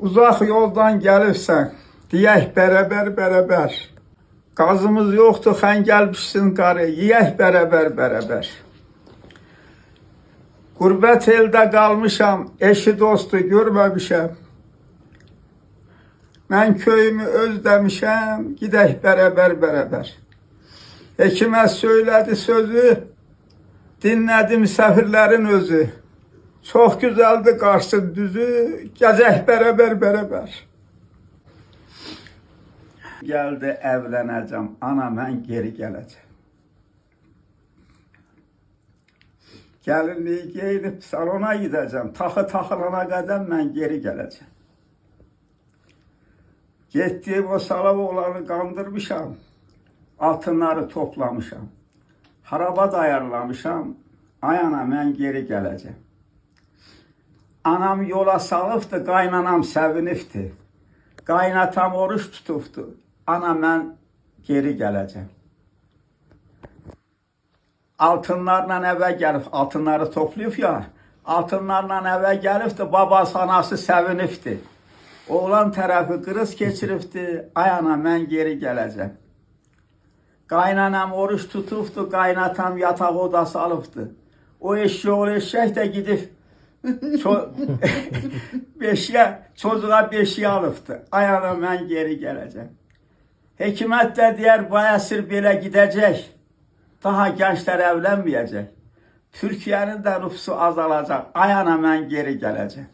Uzaq yoldan gəlirsən, deyək bərabər. Qazımız yoxdur, xəngəl pişsin qarı, yeyək bərabər. Qürbət eldə qalmışam, eşi dostu görməmişəm. Mən köyümü özləmişəm, gidək bərabər. Hekimət söylədi sözü, dinlədim səfirlərin özü. Çox gözəldir qarşısın düzü, gəzək bərabər. Gəldi evlənəcəm, ana mən geri gələcəm. Gəlinliyi geyinib salona gidəcəm, taxı taxılana qədər mən geri gələcəm. Getdiyim o salab oğlanı qandırmışam, altınları toplamışam. Haraba dayarlamışam, ay ana mən geri gələcəm. Anam yola salıbdı, qaynanam səvinibdi. Qaynatam oruç tutubdu, ana mən geri gələcəm. Altınlarla evə gəlib, altınları toplayıb ya, altınlarla evə gəlibdi, babası anası səvinibdi. Oğlan tərəfi qırız keçiribdi, ay ana mən geri gələcəm. Qaynanam oruç tutubdu, qaynatam yataq odası alıbdı. O eşək də gidib, çocuğa beşiyə alıbdı. Ay ana mən geri gələcəm. Hekimət də deyər, bu əsr belə gedəcək. Daha gənclər evlənməyəcək. Türkiyənin də nüfusu azalacaq. Ay ana mən geri gələcəm.